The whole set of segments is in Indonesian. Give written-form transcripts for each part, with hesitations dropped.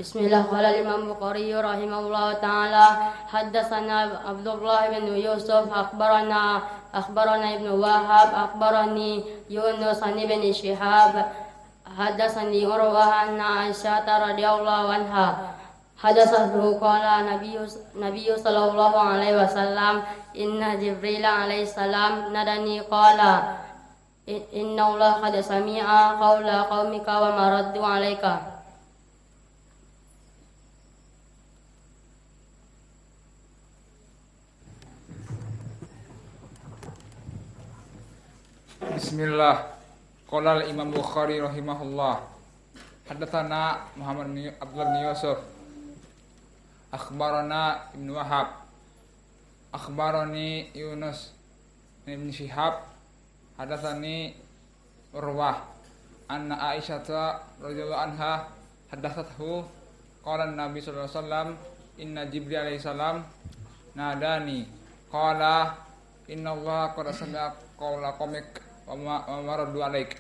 Bismillah. Qala Imam Bukhari rahimahullah ta'ala haddatsana Abdullah bin Yusuf akhbarana Ibn Wahab akhbarani Yunus an ibn Shihab haddatsani Urwah anna Aisyah radhiyallahu anha hadatsahu qala Nabiy sallallahu alaihi wasallam inna Jibril alaihi salam nadani qala inna Allah qad sami'a qawla qaumika wa ma raddu alaika. Bismillah. Qala Imam Bukhari rahimahullah. Haddatsana Muhammad bin Abdullah bin Yusuf. Akhbarana Ibn Wahab. Akhbarani Yunus bin Shihab. Haddatsani Urwah anna Aisyah radhiyallahu anha haddatsathu qala Nabi sallallahu alaihi wasallam inna Jibril alaihi salam nadani qala inna Allah qad sami'a qawla qaumik wa ma raddu alaik.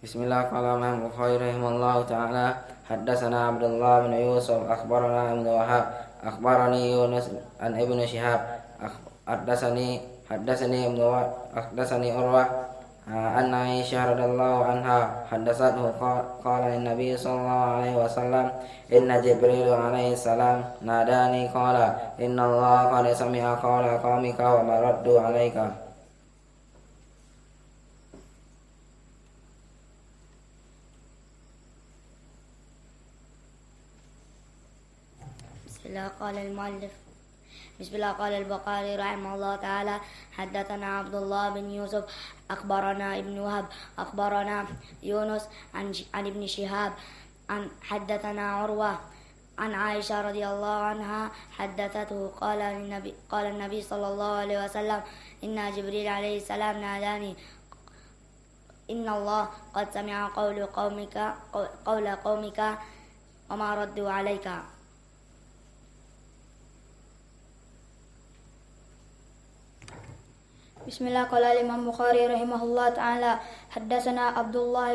Bismillah. Qala Imam Bukhari rahimahullahu ta'ala haddatsana Abdullah bin Yusuf akhbarana Ibn Wahab akhbarani Yunus an ibn Shihab haddatsani Urwah anna Aisyah radhiyallahu anha haddatsathu qala an-nabiy sallallahu alaihi wasallam inna Jibril alaihi salam nadani qala inna Allah qad sami'a qawla qaumika wa ma raddu alaika. بسم الله قال البخاري رحمه الله تعالى حدثنا عبد الله بن يوسف أخبرنا ابن وهب أخبرنا يونس عن ابن شهاب حدثنا عروة عن عائشة رضي الله عنها حدثته قال النبي صلى الله عليه وسلم إن جبريل عليه السلام ناداني إن الله قد سمع قول قومك وما ردوا عليك. Bismillah. Qala Imam Bukhari rahimahullah ta'ala haddatsana Abdullah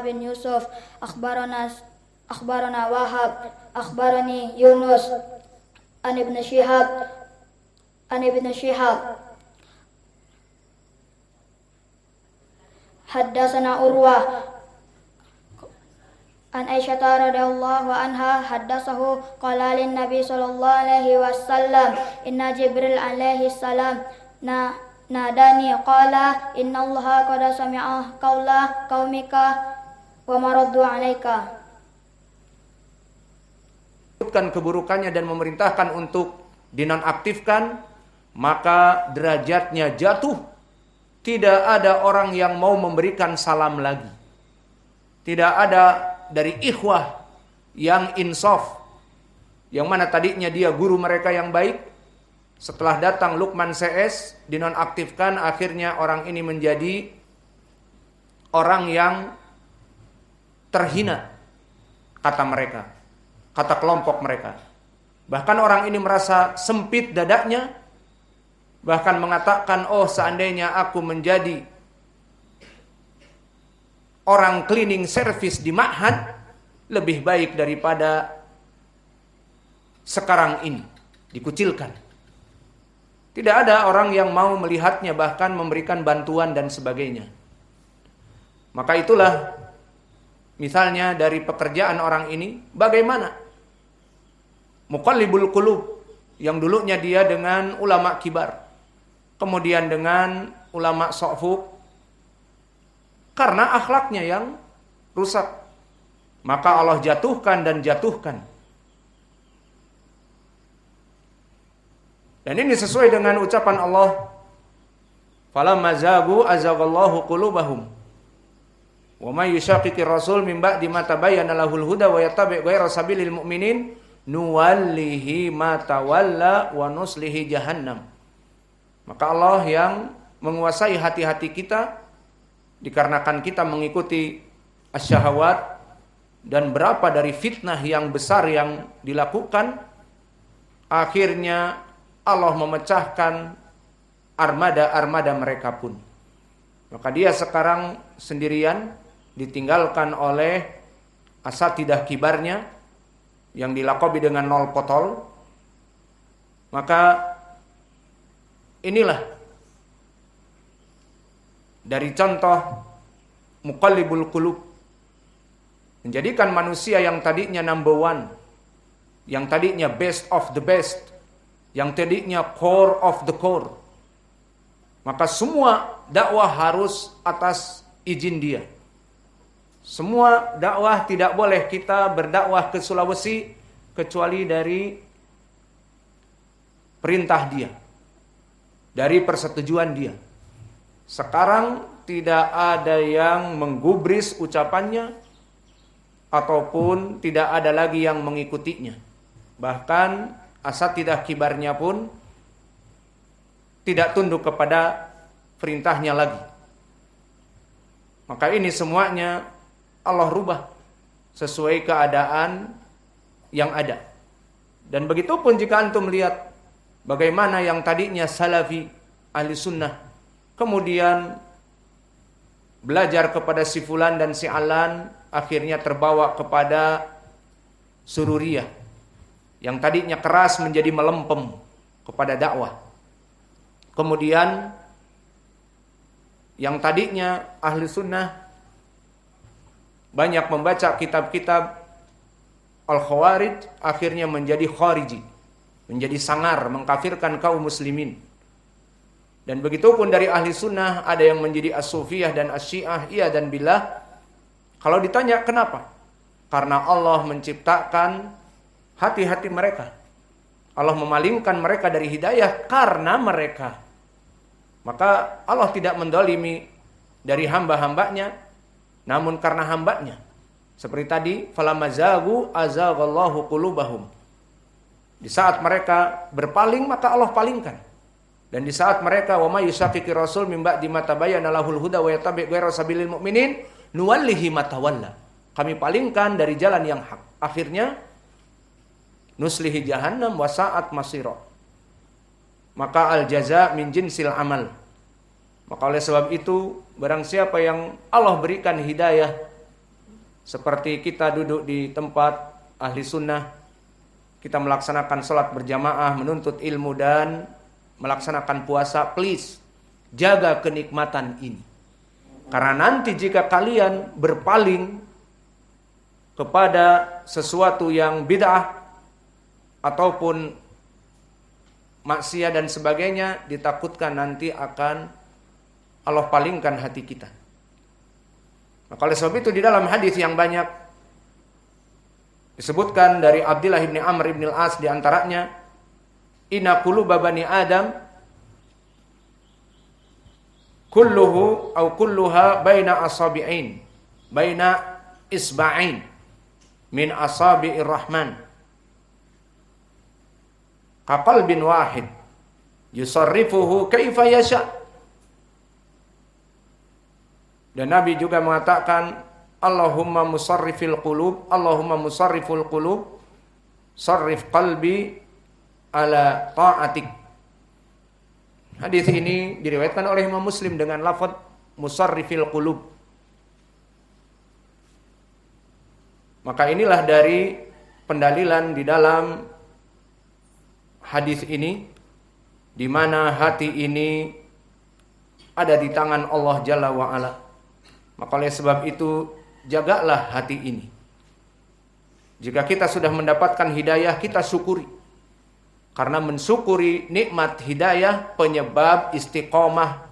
bin Yusuf akhbarana Wahab akhbarani Yunus an ibn Shihab haddatsana Urwah an Aisyah radhiyallahu anha haddatsahu qala lin Nabi sallallahu alaihi wasallam inna Jibril alaihi salam nadani qala inna Allah qad sami'a qawla qaumika wa ma raddu alaika. Keburukannya dan memerintahkan untuk dinonaktifkan, maka derajatnya jatuh. Tidak ada orang yang mau memberikan salam lagi. Tidak ada dari ikhwah yang insaf, yang mana tadinya dia guru mereka yang baik, setelah datang Luqman CS dinonaktifkan, akhirnya orang ini menjadi orang yang terhina, kata mereka, kata kelompok mereka. Bahkan orang ini merasa sempit dadanya, bahkan mengatakan, oh seandainya aku menjadi orang cleaning service di ma'had, lebih baik daripada sekarang ini, dikucilkan. Tidak ada orang yang mau melihatnya, bahkan memberikan bantuan dan sebagainya. Maka itulah misalnya dari pekerjaan orang ini, bagaimana muqallibul qulub, yang dulunya dia dengan ulama kibar, kemudian dengan ulama sofuk, karena akhlaknya yang rusak, maka Allah jatuhkan dan jatuhkan. Dan ini sesuai dengan ucapan Allah, falamma zagu azaghallahu qulubahum wa may yushaqiqir rasul min ba'di ma tabayyana lahul huda wa yattabi' ghayra sabilil mu'minin nuwallihi ma tawalla wa nuslihi jahannam. Maka Allah yang menguasai hati-hati kita, dikarenakan kita mengikuti asyahawat dan berapa dari fitnah yang besar yang dilakukan, akhirnya Allah memecahkan armada-armada mereka pun. Maka dia sekarang sendirian, ditinggalkan oleh asatidah kibarnya yang dilaqabi dengan 0 potol. Maka inilah dari contoh muqallibul qulub, menjadikan manusia yang tadinya number one, yang tadinya best of the best, yang tadinya core of the core, maka semua dakwah harus atas izin dia. Semua dakwah tidak boleh kita berdakwah ke Sulawesi kecuali dari perintah dia, dari persetujuan dia. Sekarang tidak ada yang menggubris ucapannya ataupun tidak ada lagi yang mengikutinya. Bahkan asatidah kibarnya pun tidak tunduk kepada perintahnya lagi. Maka ini semuanya Allah rubah sesuai keadaan yang ada. Dan begitu pun jika antum melihat bagaimana yang tadinya salafi, ahli sunnah, kemudian belajar kepada si fulan dan si alan, akhirnya terbawa kepada sururiyah, yang tadinya keras menjadi melempem kepada dakwah. Kemudian yang tadinya ahli sunnah banyak membaca kitab-kitab al-khawarij, akhirnya menjadi khariji, menjadi sangar, mengkafirkan kaum muslimin. Dan begitu pun dari ahli sunnah ada yang menjadi as-sufiyah dan as-syiah, iya dan billah. Kalau ditanya kenapa? Karena Allah menciptakan hati-hati mereka. Allah memalingkan mereka dari hidayah karena mereka. Maka Allah tidak mendolimi dari hamba-hambanya, namun karena hambanya. Seperti tadi, falamazagu azaghallahu qulubahum. Di saat mereka berpaling, maka Allah palingkan. Dan di saat mereka wa may yushaqiqir rasul min ba'di ma tabayyana lahul huda wa yattabi' ghayra sabilil mu'minin nuwallihi ma tawalla. Kami palingkan dari jalan yang hak. Akhirnya nuslihi jahannam wa sa'at masira. Maka al jaza min jinsil amal. Maka oleh sebab itu, barang siapa yang Allah berikan hidayah, seperti kita duduk di tempat ahli sunnah, kita melaksanakan sholat berjamaah, menuntut ilmu dan melaksanakan puasa, please jaga kenikmatan ini. Karena nanti jika kalian berpaling kepada sesuatu yang bid'ah ataupun maksiat dan sebagainya, ditakutkan nanti akan Allah palingkan hati kita. Maka oleh sebab itu di dalam hadis yang banyak disebutkan dari Abdullah bin Amr bin al-As di antaranya, inna quluba bani Adam kulluhu au kulluha baina asabi'ain, baina isba'ain min asabi'ir rahman. Kaqalbin wahid yusarrifuhu kaifa yasha. Dan Nabi juga mengatakan, Allahumma musarrifil qulub, Allahumma musarriful qulub, sarrif qalbi ala ta'atik. Hadis ini diriwayatkan oleh Imam Muslim dengan lafaz musarrifil qulub. Maka inilah dari pendalilan di dalam hadis ini, di mana hati ini ada di tangan Allah Jalla wa Ala. Maka oleh sebab itu, jagalah hati ini. Jika kita sudah mendapatkan hidayah, kita syukuri. Karena mensyukuri nikmat hidayah penyebab istiqomah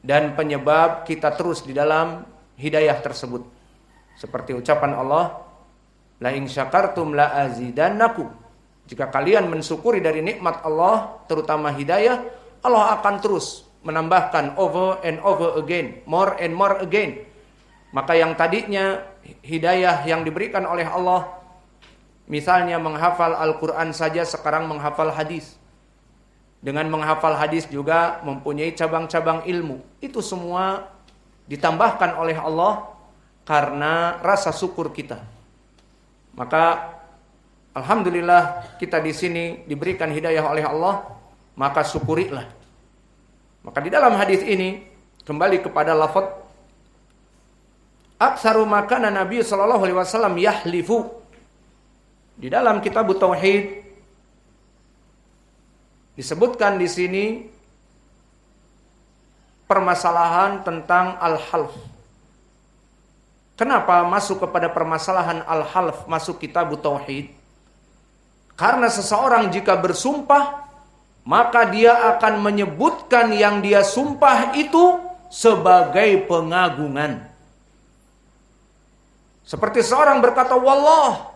dan penyebab kita terus di dalam hidayah tersebut. Seperti ucapan Allah, la in syakartum la azidannakum. Jika kalian mensyukuri dari nikmat Allah, terutama hidayah, Allah akan terus menambahkan over and over again, more and more again. Maka yang tadinya hidayah yang diberikan oleh Allah, misalnya menghafal Al-Quran saja, sekarang menghafal hadis. Dengan menghafal hadis juga mempunyai cabang-cabang ilmu. Itu semua ditambahkan oleh Allah karena rasa syukur kita. Maka alhamdulillah kita di sini diberikan hidayah oleh Allah, maka syukurilah. Maka di dalam hadis ini kembali kepada lafaz aktsaru makana Nabi sallallahu alaihi wasallam yahlifu. Di dalam kitab tauhid disebutkan di sini permasalahan tentang al-half. Kenapa masuk kepada permasalahan al-half masuk kitab tauhid? Karena seseorang jika bersumpah, maka dia akan menyebutkan yang dia sumpah itu sebagai pengagungan. Seperti seorang berkata wallah,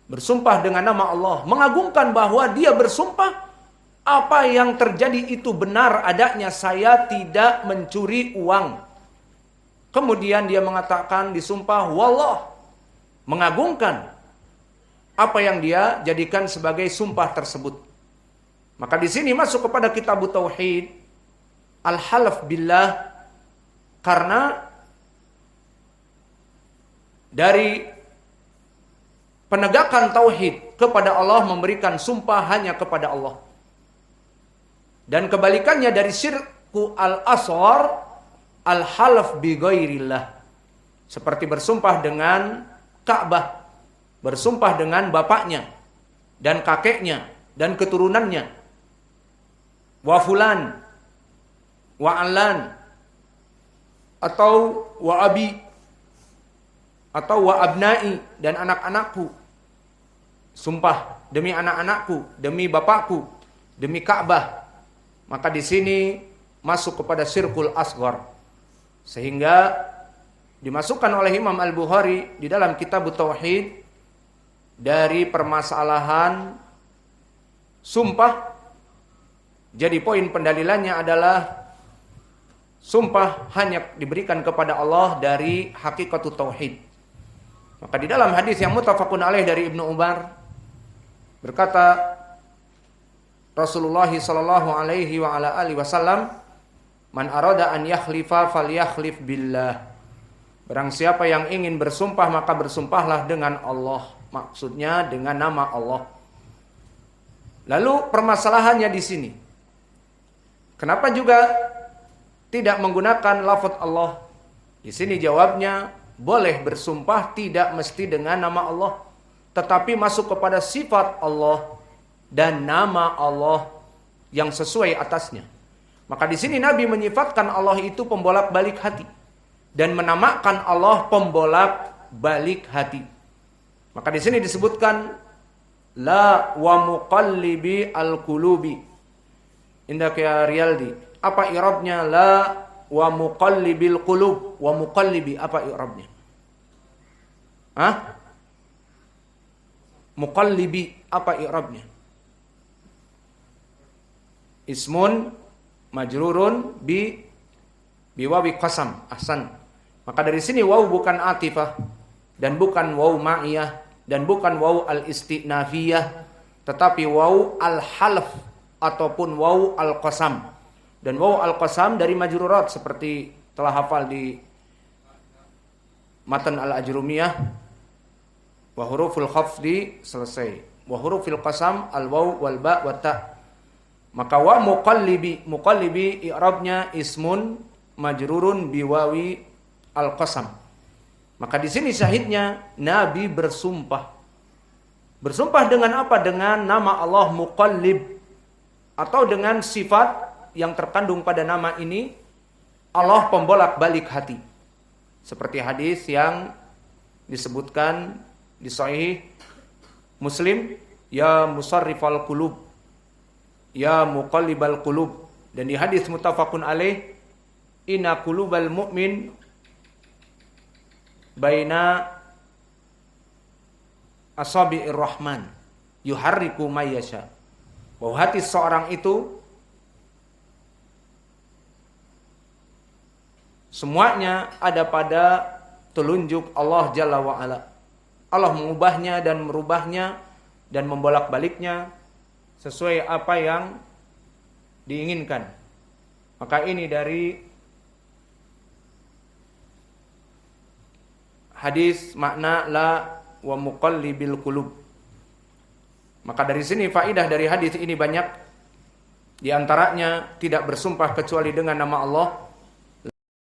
bersumpah dengan nama Allah, mengagungkan bahwa dia bersumpah apa yang terjadi itu benar adanya, saya tidak mencuri uang. Kemudian dia mengatakan disumpah wallah, mengagungkan apa yang dia jadikan sebagai sumpah tersebut. Maka di sini masuk kepada kitab tauhid al-halaf billah, karena dari penegakan tauhid kepada Allah memberikan sumpah hanya kepada Allah. Dan kebalikannya dari syirku al-asghar al-halaf bi ghairillah, seperti bersumpah dengan Ka'bah, bersumpah dengan bapaknya dan kakeknya dan keturunannya, wa fulan wa alan, atau wa abi, atau wa abnai, dan anak-anakku, sumpah demi anak-anakku, demi bapakku, demi Ka'bah. Maka di sini masuk kepada syirkul asghar, sehingga dimasukkan oleh Imam Al-Bukhari di dalam kitab tauhid dari permasalahan sumpah. Jadi poin pendalilannya adalah sumpah hanya diberikan kepada Allah dari hakikatut tauhid. Maka di dalam hadis yang muttafaqun alaih dari Ibnu Umar berkata Rasulullah sallallahu alaihi wa ala alihi wasallam, man arada an yakhlifa falyakhlif billah. Barang siapa yang ingin bersumpah maka bersumpahlah dengan Allah. Maksudnya dengan nama Allah. Lalu permasalahannya di sini, kenapa juga tidak menggunakan lafaz Allah? Di sini jawabnya, boleh bersumpah tidak mesti dengan nama Allah, tetapi masuk kepada sifat Allah dan nama Allah yang sesuai atasnya. Maka di sini Nabi menyifatkan Allah itu pembolak-balik hati dan menamakan Allah pembolak-balik hati. Maka di sini disebutkan la wa muqallibi al-qulubi. Indak ya Riyaldi, apa i'rabnya la wa muqallibil qulub? Wa muqallibi apa i'rabnya? Hah? Muqallibi apa i'rabnya? Ismun majrurun biwawi qasam. Ahsan. Maka dari sini waw bukan atifah dan bukan waw ma'iyah dan bukan waw al-istinafiyah, tetapi waw al-half ataupun waw al-qasam. Dan waw al-qasam dari majrurat seperti telah hafal di matan al-ajrumiyah, wa huruful khafdi selesai, wa hurufil qasam al-waw wal ba wa ta. Maka wa muqallibi i'rabnya ismun majrurun biwawi al-qasam. Maka di sini syahidnya Nabi bersumpah. Bersumpah dengan apa? Dengan nama Allah Muqallib, atau dengan sifat yang terkandung pada nama ini, Allah pembolak-balik hati. Seperti hadis yang disebutkan di Sahih Muslim, ya musarrifal qulub, ya muqallibal qulub. Dan di hadis muttafaqun alaih, inna qulubal mu'min baina asabi'ir rahman yuharriku may yasha. Bahwa hati seorang itu semuanya ada pada telunjuk Allah Jalla wa Ala. Allah mengubahnya dan merubahnya dan membolak-baliknya sesuai apa yang diinginkan. Maka ini dari hadis makna la wa muqallibil qulub. Maka dari sini faidah dari hadis ini banyak. Di antaranya tidak bersumpah kecuali dengan nama Allah.